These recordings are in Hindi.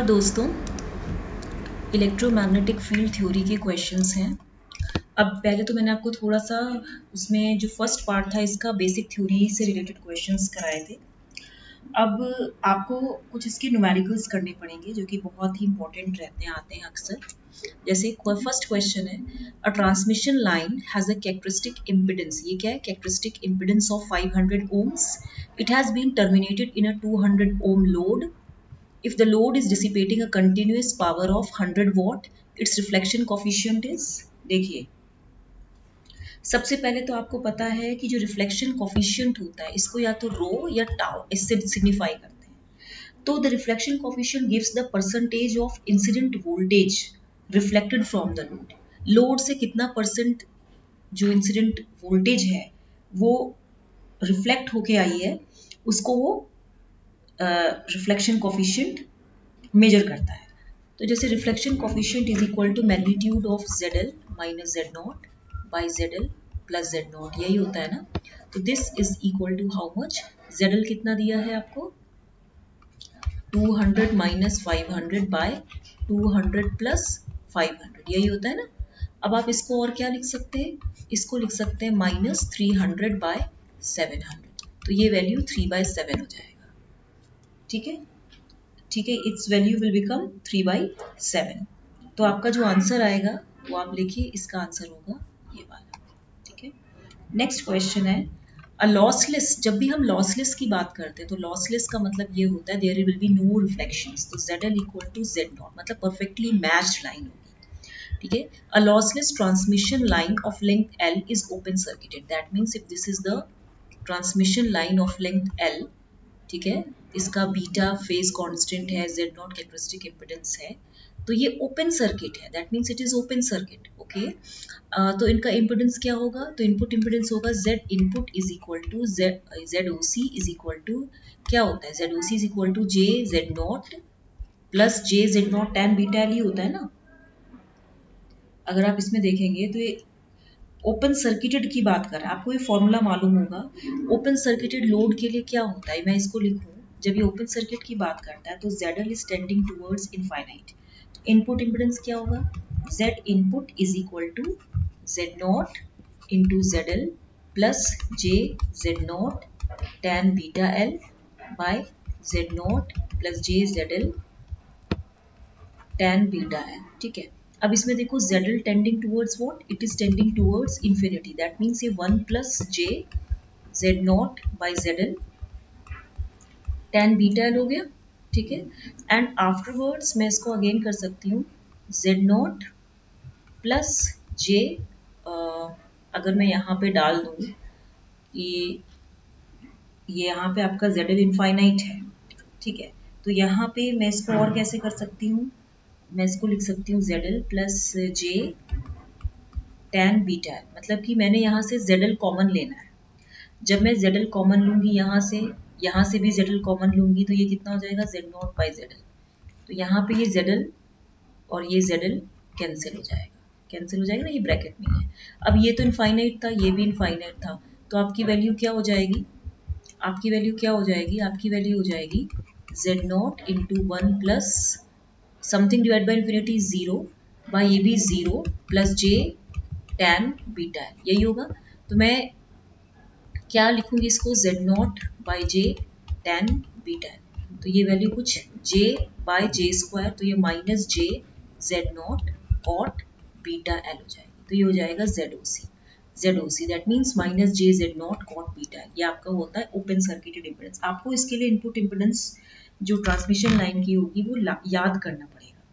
दोस्तों, इलेक्ट्रोमैग्नेटिक फील्ड थ्योरी के क्वेश्चंस हैं। अब पहले तो मैंने आपको थोड़ा सा उसमें जो फर्स्ट पार्ट था इसका बेसिक थ्योरी से रिलेटेड क्वेश्चंस कराए थे। अब आपको कुछ इसके न्यूमेरिकल्स करने पड़ेंगे जो कि बहुत ही इंपॉर्टेंट रहते हैं, आते हैं अक्सर। जैसे फर्स्ट क्वेश्चन है, a transmission line has a characteristic impedance. ये क्या है? Characteristic impedance of 500 ohms. It has been terminated in a 200 ohm load. If the load is dissipating a continuous power of 100 watt, its reflection coefficient is, देखिए सबसे पहले तो आपको पता है कि जो रिफ्लेक्शन कॉफिशियंट होता है इसको या तो रो या टाउ इससे सिग्निफाई करते हैं। तो the reflection coefficient gives the percentage of incident voltage reflected from the load. Load से कितना परसेंट जो इंसिडेंट वोल्टेज है वो रिफ्लेक्ट होके आई है, उसको वो रिफ्लेक्शन कॉफिशियंट मेजर करता है। तो जैसे reflection coefficient is equal to magnitude of Z L minus Z naught by Z L plus Z naught, यही होता है ना। तो this is equal to how much? Z L कितना दिया है आपको? 200 माइनस 500 बाय 200 प्लस 500, यही होता है ना। अब आप इसको और क्या लिख सकते हैं? इसको लिख सकते हैं माइनस 300 बाय 700। तो ये वैल्यू 3/7 हो जाएगा। ठीक है, ठीक है, इट्स वैल्यू विल बिकम 3/7। तो आपका जो आंसर आएगा वो आप लिखिए, इसका आंसर होगा ये वाला। ठीक है, नेक्स्ट क्वेश्चन है, अ लॉसलेस। जब भी हम लॉसलेस की बात करते हैं तो लॉसलेस का मतलब ये होता है there will be no reflections. तो Z L equal to Z naught, मतलब परफेक्टली मैच्ड लाइन होगी। ठीक है, a lossless transmission line of length L is open circuited. That means if this is the transmission line of length L, ठीक है, इसका बीटा फेज कांस्टेंट है, जेड नॉट कैरेक्टरिस्टिक इम्पिडेंस है, तो ये ओपन सर्किट है। That means it is open circuit. Okay, तो इनका इम्पिडेंस क्या होगा? तो इनपुट इम्पिडेंस होगा Z input is equal to Z O C is equal to, क्या होता है? Z O C is equal to j Z naught plus J Z naught tan beta L ही होता है ना। अगर आप इसमें देखेंगे तो ये ओपन सर्किटेड की बात कर रहा है, आपको ये फॉर्मूला मालूम होगा। ओपन सर्किटेड लोड के लिए क्या होता है, मैं इसको लिखूं, जब ये ओपन सर्किट की बात करता है तो ZL is tending towards infinite. Input impedance क्या होगा? Z input is equal to Z naught into Z L plus J Z naught tan beta L by Z naught plus J Z L tan beta है। ठीक है, अब इसमें देखो ZL tending towards what? It is tending towards infinity. That means ये 1 plus J Z naught by Z L tan beta L हो गया। ठीक है, एंड आफ्टरवर्ड्स मैं इसको अगेन कर सकती हूँ जेड नॉट प्लस जे, अगर मैं यहाँ पे डाल दूँ ये यहाँ पे आपका जेड एल इनफाइनाइट है। ठीक है, तो यहाँ पे मैं इसको और कैसे कर सकती हूँ? मैं इसको लिख सकती हूँ जेड एल प्लस जे tan बीटा एल, मतलब कि मैंने यहाँ से ZL कॉमन लेना है। जब मैं ZL कॉमन लूंगी यहाँ से भी ZL कॉमन लूंगी तो ये कितना हो जाएगा? Z not by ZL। तो यहाँ पे ये ZL और ये ZL कैंसिल हो जाएगा, कैंसिल हो जाएगा ना, ये ब्रैकेट में है। अब ये तो इनफाइनाइट था, ये भी इनफाइनाइट था, तो आपकी वैल्यू क्या हो जाएगी? आपकी वैल्यू क्या हो जाएगी? आपकी वैल्यू हो जाएगी Z not into 1 plus something divide by infinity 0 by ये भी 0 प्लस जे tan बीटा है, यही होगा। तो मैं क्या लिखूंगी इसको? Z not by J tan beta है। तो ये वैल्यू कुछ j बाई जे स्क्वायर, तो ये minus J Z not caught beta L हो जाएगी। तो ये हो जाएगा ZOC that means minus J Z not caught beta L. ये आपका होता है ओपन सर्किटेड इम्पिडेंस। आपको इसके लिए इनपुट इम्पिडेंस जो ट्रांसमिशन लाइन की होगी वो याद करना पड़ेगा।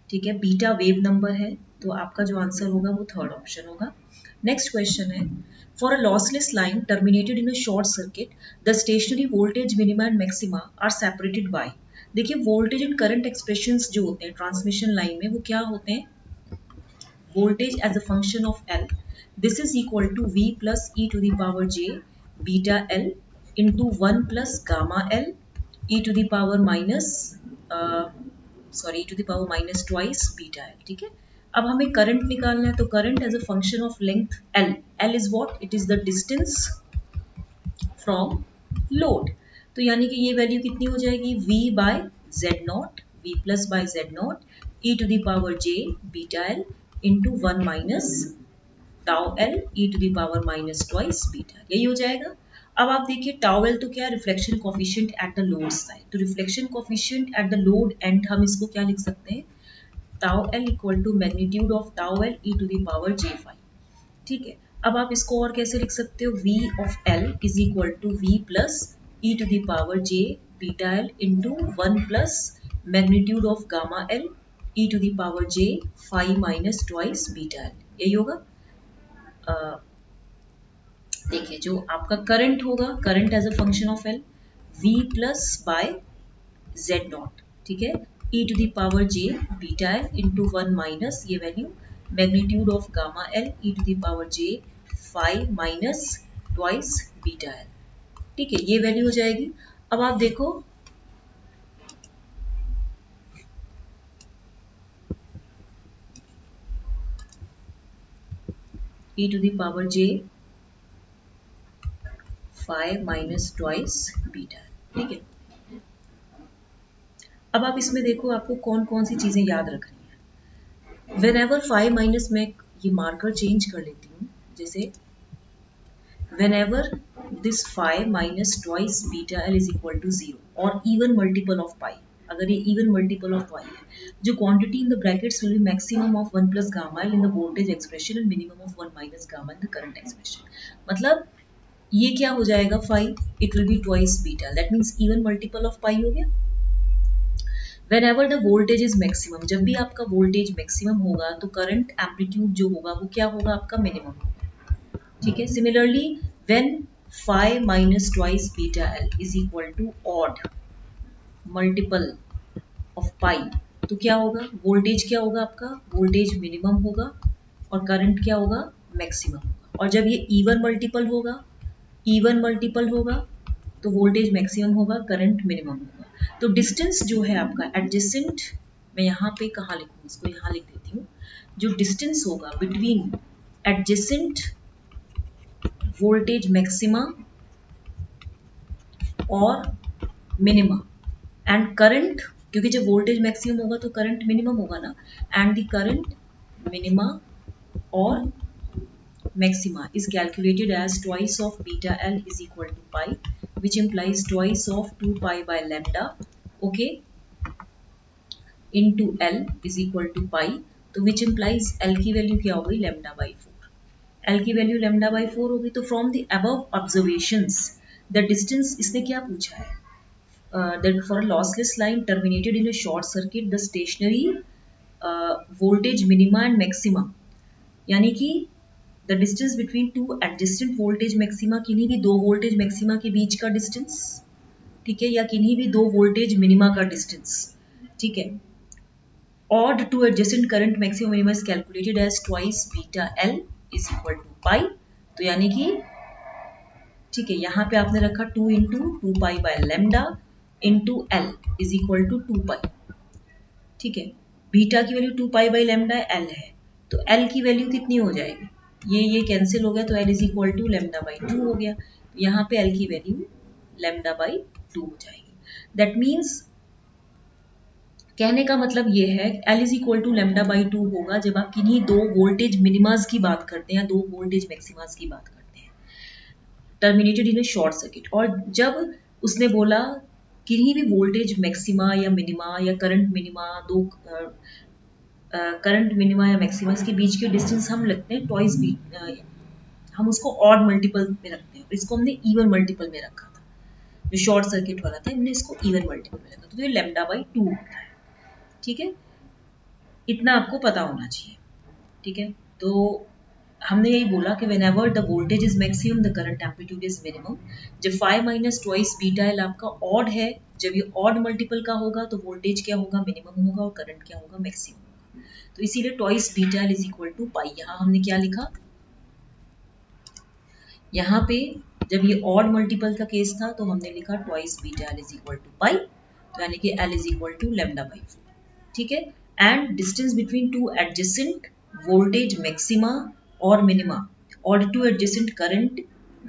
ठीक है, बीटा वेव नंबर है, तो आपका जो आंसर होगा वो थर्ड ऑप्शन होगा। नेक्स्ट क्वेश्चन है, for a lossless line terminated in a short circuit the stationary voltage minima and maxima are separated by. देखिए वोल्टेज एंड करंट एक्सप्रेशंस जो होते हैं ट्रांसमिशन लाइन में वो क्या होते हैं? Voltage as a function of L, this is equal to v plus e to the power j beta L into 1 plus gamma L e to the power minus e to the power minus twice beta l। ठीक है, अब हमें करंट निकालना है, तो current as a function of length l, l is what? It is the distance from load. तो यानी कि ये वैल्यू कितनी हो जाएगी? v by Z naught, v plus by z naught e to the power j beta l into 1 minus tau l e to the power minus twice beta, यही हो जाएगा। अब आप देखिए टाउ एल तो क्या, reflection coefficient at the load side, तो reflection coefficient at the load end हम इसको क्या लिख सकते हैं, tau L equal to magnitude of tau L e to the power j five. ठीक है, अब आप इसको और कैसे लिख सकते हो, v of l is equal to v plus E to the power j beta l into 1 plus magnitude of gamma l E to the power j five minus twice beta l, यही होगा। देखिए जो आपका करंट होगा, current as a function of L v plus by z naught, ठीक है, e to the power j beta l into 1 minus ये value magnitude of gamma l e to the power j 5 minus twice beta l, ठीक है, ये वैल्यू हो जाएगी। अब आप देखो e to the power j 5 minus twice beta l, ठीक है। अब आप इसमें देखो आपको कौन कौन सी चीजें याद रखनी है। वेन एवर 5 माइनस, मैं ये मार्कर चेंज कर लेती हूँ, जैसे whenever this 5 minus twice beta l is equal to 0 or even multiple of pi, अगर ये even multiple of pi है, जो quantity in the brackets will be maximum of 1 plus gamma l in the voltage expression and minimum of 1 minus gamma in the current expression, मतलब ये क्या हो जाएगा 5, it will be twice beta, that means even multiple of pi हो गया। Whenever the voltage is maximum, जब भी आपका voltage maximum होगा तो current amplitude जो होगा वो क्या होगा, आपका minimum होगा, ठीक है। Similarly when 5 minus twice beta L is equal to odd multiple of pi, तो क्या होगा, वोल्टेज क्या होगा आपका, वोल्टेज मिनिमम होगा और करंट क्या होगा, मैक्सिमम होगा। और जब ये इवन मल्टीपल होगा तो वोल्टेज मैक्सिमम होगा, करंट मिनिमम होगा। तो डिस्टेंस जो है आपका एडजेसेंट, मैं यहाँ पे कहाँ लिखूँ, इसको यहाँ लिख देती हूँ, जो डिस्टेंस होगा बिटवीन एडजेसेंट वोल्टेज मैक्सिमा और मिनिमा एंड करंट, क्योंकि जब वोल्टेज मैक्सिमम होगा तो करंट मिनिमम होगा ना, एंड द करंट मिनिमा और maxima is calculated as twice of beta L is equal to pi, which implies twice of 2 pi by lambda, okay, into L is equal to pi, तो विच इम्प्लाइज एल की वैल्यू क्या हो गई, लैम्डा बाई 4, एल की वैल्यू लैम्डा बाई 4 होगी। तो from the above observations the distance, इसने क्या पूछा है, that for a lossless line terminated in a short circuit the stationary voltage minima and maxima, यानी कि the distance between two adjacent voltage maxima, किन्हीं भी दो voltage maxima के बीच का distance, ठीक है, या किन्हीं भी दो voltage minima का distance, ठीक है, odd to adjacent current maximum minima is calculated as twice beta l is equal to pi, तो यानी कि ठीक है, यहाँ पे आपने रखा 2 into 2 pi by lambda into L is equal to 2 pi, ठीक है, बीटा की value 2 pi by lambda L है, तो एल की वैल्यू कितनी हो जाएगी, ये कैंसिल हो गया, तो L is equal to lambda by 2 हो गया, तो यहाँ पे एल की वैल्यू लेमडा बाई 2 हो जाएगी। दैट मीन्स कहने का मतलब ये है L is equal to lambda by 2 होगा जब आप किन्हीं दो वोल्टेज मिनिमास की बात करते हैं या दो वोल्टेज मैक्सिमास की बात करते हैं, terminated in a short circuit. और जब उसने बोला किन्हीं भी वोल्टेज मैक्सिमा या मिनिमा या करंट मिनिमा, दो करंट मिनिमा या मैक्सिमा के बीच के डिस्टेंस हम लगते हैं ट्वाइस भी, हम उसको ऑड मल्टीपल में रखते हैं, इसको हमने इवन मल्टीपल में रखा था, जो शॉर्ट सर्किट वाला था हमने इसको इवन मल्टीपल में रखा, तो ये लेमडा बाई 2 होता है, ठीक है, इतना आपको पता होना चाहिए, ठीक है। तो हमने यही बोला कि whenever the voltage is maximum the current amplitude is minimum, जब 5 माइनस ट्वाइस बीटा एल आपका ऑड है, जब ये ऑड मल्टीपल का होगा तो वोल्टेज क्या होगा, मिनिमम होगा और करंट क्या होगा, मैक्सिमम होगा, तो इसीलिए twice beta L is equal to pi. यहाँ हमने क्या लिखा, यहाँ पे जब ये ऑड मल्टीपल का केस था तो हमने लिखा twice beta L is equal to pi, तो यानी कि L is equal to lambda by 4, ठीक है, and distance between two adjacent voltage maxima और मिनिमा और टू एडजेसेंट करंट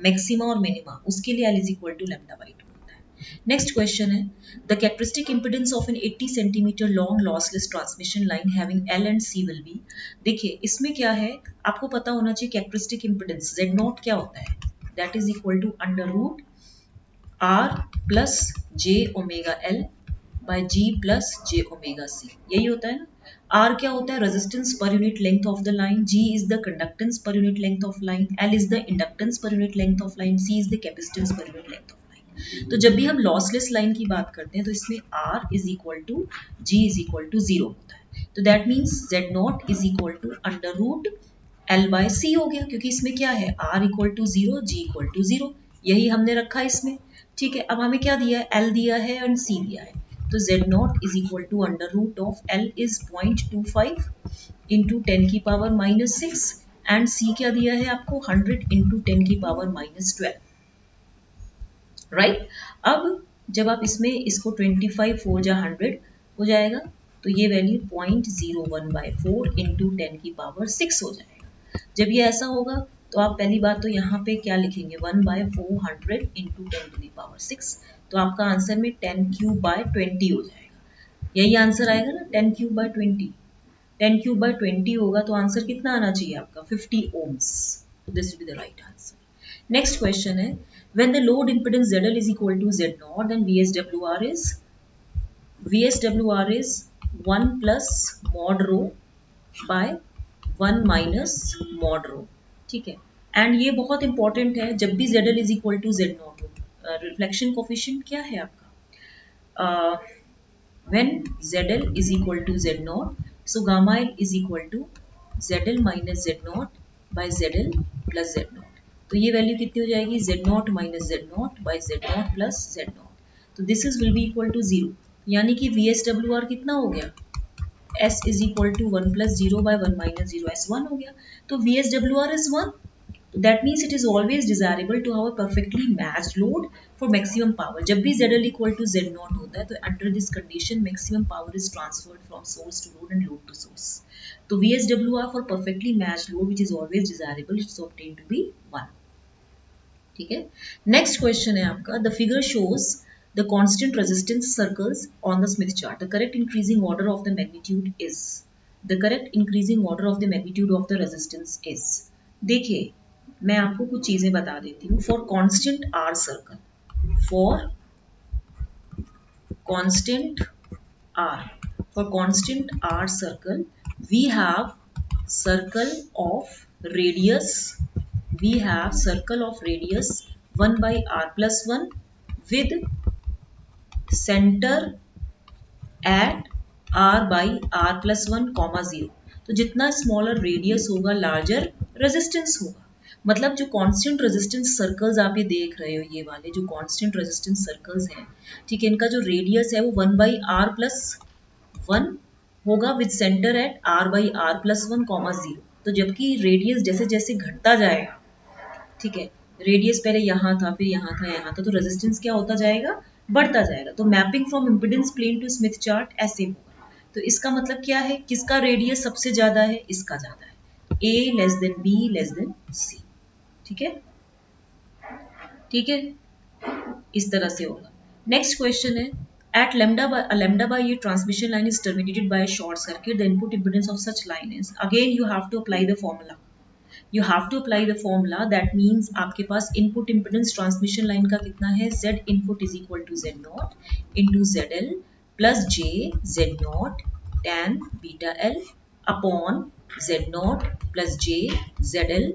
मैक्सिमा और मिनिमा, उसके लिए L is equal to lambda by 2 होता है। नेक्स्ट क्वेश्चन है the characteristic impedance of an 80 centimetre long lossless transmission line having L and C will B. देखिए इसमें क्या है, आपको पता होना चाहिए कैरेक्टरिस्टिक इम्पिडेंस जेड नॉट क्या होता है, that is equal to under root R plus J omega L by G plus J omega C, यही होता है ना। आर क्या होता है, resistance per unit length of the line, G is the conductance per unit length of line, L is the inductance per unit length of line, C is the capacitance per unit length of line. तो जब भी हम लॉसलेस लाइन की बात करते हैं तो इसमें R is equal to G is equal to zero होता है। तो that means Z naught is equal to under root L by C हो गया, क्योंकि इसमें क्या है R equal to zero G equal to zero, यही हमने रखा है इसमें। ठीक है, अब हमें क्या दिया है, एल दिया है एंड सी दिया है। तो Z naught is equal to under root of L is 0.25 into 10 की पावर माइनस 6 एंड सी क्या दिया है आपको 100 इंटू 10 की पावर माइनस 12, राइट। अब जब आप इसमें इसको 25 4 जा 100 हो जाएगा, तो ये वैल्यू 0.01/4 इंटू 10 की पावर 6 हो जाएगा। जब ये ऐसा होगा तो आप पहली बात तो यहाँ पे क्या लिखेंगे 1/400 इंटू 10 टू दी पावर 6, तो आपका आंसर में 10 क्यूब बाय 20 हो जाएगा, यही आंसर आएगा ना 10 क्यूब बाय 20। 10 क्यूब बाय 20 होगा तो आंसर कितना आना चाहिए आपका 50 ohms, this will be the right answer. Next question है when the load impedance ZL is equal to Z0 then VSWR is 1 plus mod rho by 1 minus mod rho, ठीक है। एंड ये बहुत इंपॉर्टेंट है, जब भी ZL is equal to Z0 हो, रिफ्लेक्शन कोफिशिएंट क्या है आपका, when ZL is equal to Z0 so gamma L is equal to ZL minus Z0 by ZL plus Z0, तो ये वैल्यू कितनी हो जाएगी Z0 minus Z0 by Z0 plus Z0, तो this is will be equal to zero, यानी कि VSWR कितना हो गया S is equal to 1 plus zero by 1 minus zero S1 हो गया, तो VSWR is 1। That means it is always desirable to have a perfectly matched load for maximum power. जब भी ZL equal to Z0 होता है तो under this condition maximum power is transferred from source to load and load to source. तो VSWR for perfectly matched load which is always desirable is obtained to be 1. ठीक है, नेक्स्ट क्वेश्चन है आपका the figure shows the constant resistance circles on the Smith chart, the correct increasing order of the magnitude is, the correct increasing order of the magnitude of the resistance is. देखिए मैं आपको कुछ चीजें बता देती हूँ। For constant R circle, for constant R, for constant R circle we have circle of radius, we have circle of radius 1 by r plus 1 with center at r by r plus 1 comma 0। तो जितना स्मॉलर रेडियस होगा लार्जर रेजिस्टेंस होगा, मतलब जो कांस्टेंट रेजिस्टेंस सर्कल्स आप ये देख रहे हो, ये वाले जो कांस्टेंट रेजिस्टेंस सर्कल्स हैं, ठीक है, इनका जो रेडियस है वो 1 by r plus 1 होगा with centre at r by r plus 1 comma 0। तो जबकि रेडियस जैसे जैसे घटता जाएगा, ठीक है, रेडियस पहले यहाँ था फिर यहाँ था यहाँ था, तो रेजिस्टेंस क्या होता जाएगा बढ़ता जाएगा। तो mapping from impedance plane to Smith chart ऐसे होगा। तो इसका मतलब क्या है, किसका रेडियस सबसे ज्यादा है, इसका ज्यादा है, A less than B less than C, ठीक है, ठीक है, इस तरह से होगा। नेक्स्ट क्वेश्चन है at lambda by your transmission line is terminated by a short circuit, the input impedance of such line is, again you have to apply the formula, you have to apply the formula, that means आपके पास input impedance transmission line का कितना है, Z input is equal to Z0 into ZL plus J Z0 tan beta L upon Z0 plus J ZL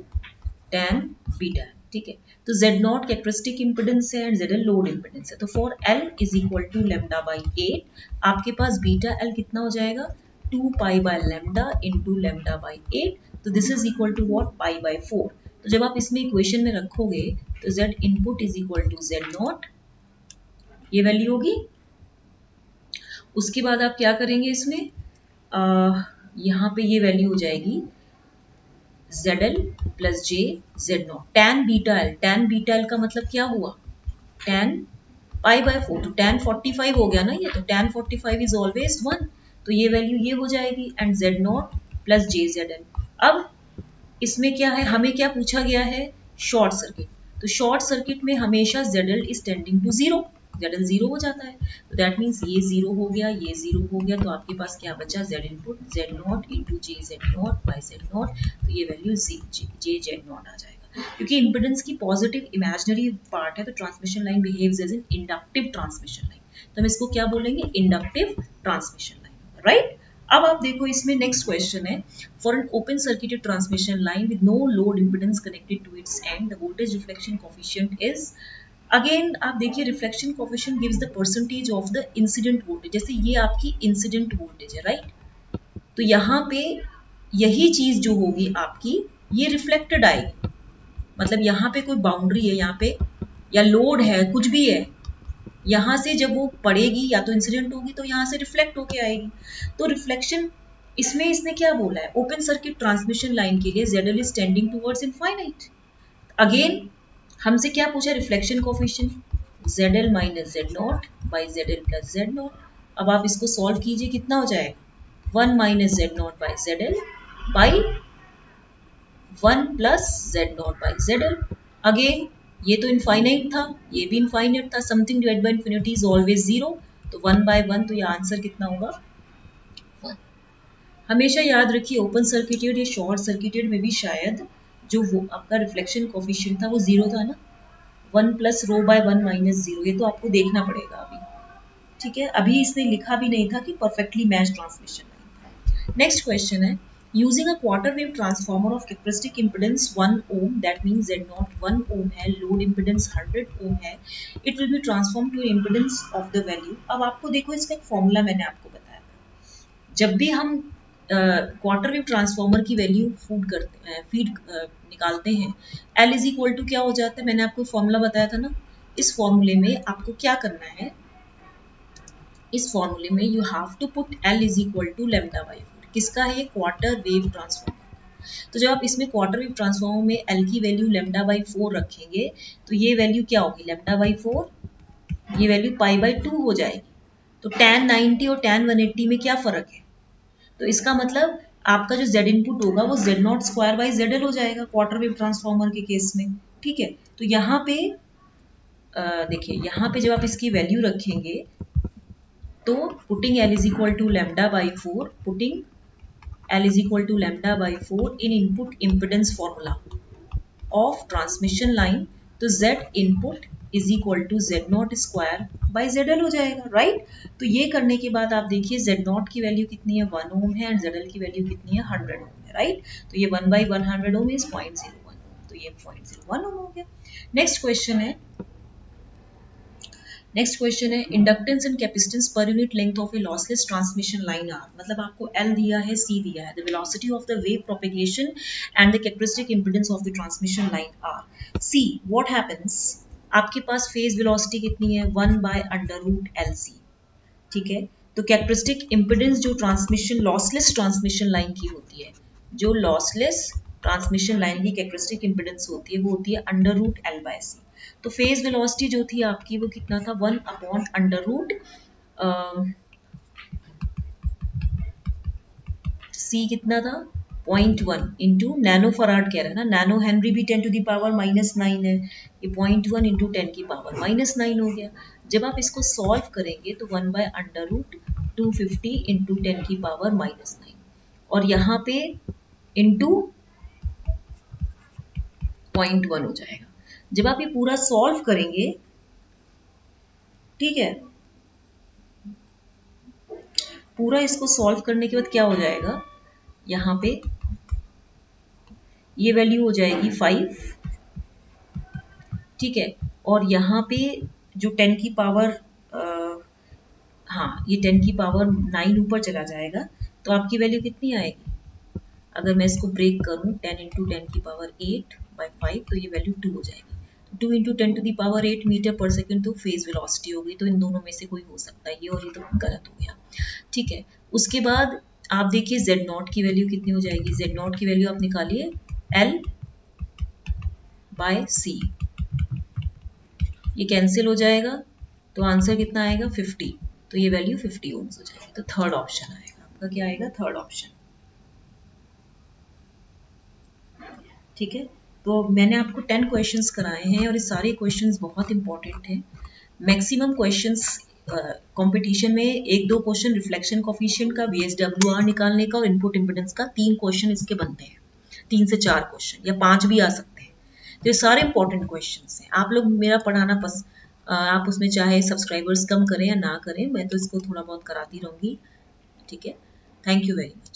tan beta, ठीक है। तो Z0 कैरेक्टरिस्टिक इम्पिडेंस है एंड ZL लोड इम्पिडेंस है। तो for L is equal to lambda by 8 आपके पास बीटा L कितना हो जाएगा 2 pi by lambda into lambda by 8, तो this is equal to what pi by 4। तो जब आप इसमें इक्वेशन में रखोगे तो Z input is equal to Z0, ये वैल्यू होगी। उसके बाद आप क्या करेंगे इसमें, यहाँ पे ये वैल्यू हो जाएगी ZL plus J Z0 tan beta L का मतलब क्या हुआ tan पाई बाय 4, तो tan 45 हो गया ना ये, तो tan 45 इज ऑलवेज 1, तो ये वैल्यू ये हो जाएगी and Z0 plus J ZL। अब इसमें क्या है, हमें क्या पूछा गया है शॉर्ट सर्किट, तो शॉर्ट सर्किट में हमेशा ZL is tending to 0, ZL 0 हो जाता है, तो दैट मीन्स ये 0 हो गया, ये 0 हो गया, तो आपके पास क्या बचा, Z input Z0 into J Z0 by Z0, तो ये वैल्यू जे Z0 आ जाएगा। क्योंकि इम्पिडेंस की पॉजिटिव इमेजिनरी पार्ट है, तो transmission line behaves as an inductive transmission line, तो हम इसको क्या बोलेंगे, इंडक्टिव ट्रांसमिशन लाइन, राइट। अब आप देखो इसमें नेक्स्ट क्वेश्चन है, for an open circuited transmission line with no load impedance connected to its end the voltage reflection coefficient is, again आप देखिए reflection coefficient gives the percentage of the incident voltage, जैसे ये आपकी इंसिडेंट वोल्टेज है, राइट। तो यहाँ पे यही चीज जो होगी आपकी, ये रिफ्लेक्टेड आएगी, मतलब यहाँ पे कोई बाउंड्री है यहाँ पे, या लोड है, कुछ भी है, यहाँ से जब वो पड़ेगी या तो इंसिडेंट होगी, तो यहाँ से रिफ्लेक्ट होके आएगी। तो रिफ्लेक्शन इसमें इसने क्या बोला है, ओपन सर्किट ट्रांसमिशन लाइन के लिए ZL is tending towards infinite. Again हमसे क्या पूछा, reflection coefficient, ZL minus Z0 by ZL plus Z0। अब आप इसको सॉल्व कीजिए, कितना हो जाएगा, 1 minus Z0 by ZL by 1 plus Z0 by ZL। Again ये तो इनफाइनाइट था, ये भी इनफाइनाइट था, something divide by infinity is always 0, तो 1 बाय 1, तो ये आंसर कितना होगा, 1। हमेशा याद रखिए ओपन सर्किटेड या शॉर्ट सर्किटेड में भी शायद जो वो आपका रिफ्लेक्शन कोफिशिएंट था वो 0 था ना, 1 प्लस रो बाय 1 माइनस 0, ये तो आपको देखना पड़ेगा अभी, ठीक है। अभी इसने लिखा भी नहीं था कि perfectly match transmission line. Next question है, using a quarter wave transformer of characteristic impedance 1 ohm, that means Z0 1 ohm है, load impedance 100 ohm है, it will be transformed to impedance of the value। अब आपको देखो इसका एक फॉर्मूला मैंने आपको बताया, जब भी हम क्वार्टर वेव ट्रांसफॉर्मर की वैल्यू फीड निकालते हैं, L इज इक्वल टू क्या हो जाता है, मैंने आपको फॉर्मूला बताया था ना, इस फॉर्मूले में आपको क्या करना है, इस फॉर्मूले में you have to put L is equal to lambda by 4, किसका है ये, क्वार्टर वेव ट्रांसफॉर्मर। तो जब आप इसमें क्वार्टर वेव ट्रांसफॉर्मर में L की वैल्यू लेमडा बाई 4 रखेंगे, तो ये वैल्यू क्या होगी, लेमडा बाई 4, ये वैल्यू पाई बाई 2 हो जाएगी। तो tan 90 और tan 180 में क्या फर्क है, तो इसका मतलब आपका जो Z इनपुट होगा वो Z0 स्क्वायर बाई ZL हो जाएगा क्वार्टर वेव ट्रांसफॉर्मर के केस में, ठीक है। तो यहाँ पे देखिए, यहाँ पे जब आप इसकी वैल्यू रखेंगे, तो putting L is equal to lambda by 4, putting L is equal to lambda by 4 in input impedance formula of transmission line, तो Z input is equal to Z0 square by ZL हो जाएगा, राइट। तो ये करने के बाद आप देखिए Z0 की वैल्यू कितनी है, 1 ओम है, एंड ZL की वैल्यू कितनी है, 100 ओम है, राइट। तो ये 1 by 100 ओम इज 0.01, तो ये 0.01 ओम हो गया। नेक्स्ट क्वेश्चन है, नेक्स्ट क्वेश्चन है, inductance and capacitance per unit length of a lossless transmission line are, मतलब आपको L दिया है, C दिया है, the velocity of the wave propagation and the characteristic impedance of the transmission line are. See what happens, आपके पास फेज वेलोसिटी कितनी है, 1 बाय अंडर रूट LC, ठीक है। तो कैरेक्टरिस्टिक इंपेडेंस जो ट्रांसमिशन लॉसलेस ट्रांसमिशन लाइन की होती है, जो लॉसलेस ट्रांसमिशन लाइन की कैरेक्टरिस्टिक इंपेडेंस होती है, वो होती है under root L by C। तो फेज वेलोसिटी जो थी आपकी वो कितना था, 1 अपॉन अंडर रूट C कितना था, 0.1 इंटू नैनो फराड कह रहा है ना, नैनो हेनरी भी 10 टू दी पावर -9 है, ये 0.1 इंटू 10 की पावर -9 हो गया। जब आप इसको सॉल्व करेंगे तो 1 बाय अंडर रूट 250 इंटू 10 की पावर -9, और यहाँ पे इंटू 0.1 हो जाएगा। जब आप ये पूरा सॉल्व करेंगे, ठीक है, पूरा इसको सॉल्व करने के बाद क्या हो जाएगा, यहाँ पे ये वैल्यू हो जाएगी 5, ठीक है, और यहाँ पे जो 10 की पावर हाँ, ये 10 की पावर 9 ऊपर चला जाएगा, तो आपकी वैल्यू कितनी आएगी, अगर मैं इसको ब्रेक करूँ 10 इंटू 10 की पावर 8 बाई 5, तो ये वैल्यू 2 हो जाएगी। 2 into 10 to the power 8 metre per second, तो फेज वेलोसिटी हो गई। तो इन दोनों में से कोई हो सकता है, ये और ये तो गलत हो गया, ठीक है। उसके बाद आप देखिए Z0 की वैल्यू कितनी हो जाएगी, Z0 की वैल्यू आप निकालिए L बाय C, ये कैंसिल हो जाएगा, तो आंसर कितना आएगा 50, तो ये वैल्यू 50 ओम्स हो जाएगी। तो थर्ड ऑप्शन आएगा आपका, क्या आएगा, थर्ड ऑप्शन, ठीक है। तो मैंने आपको 10 क्वेश्चंस कराए हैं और ये सारे क्वेश्चंस बहुत इंपॉर्टेंट हैं। मैक्सिमम क्वेश्चंस कंपटीशन में एक दो क्वेश्चन रिफ्लेक्शन कोफिशिएंट का, VSWR निकालने का और इनपुट इम्पिडेंस का, 3 क्वेश्चन इसके बनते हैं, 3 से 4 क्वेश्चन या 5 भी आ सकते हैं। तो ये सारे इंपॉर्टेंट क्वेश्चंस हैं। आप लोग मेरा पढ़ाना आप उसमें चाहे सब्सक्राइबर्स कम करें या ना करें, मैं तो इसको थोड़ा बहुत कराती रहूंगी। ठीक है, थैंक यू वेरी मच।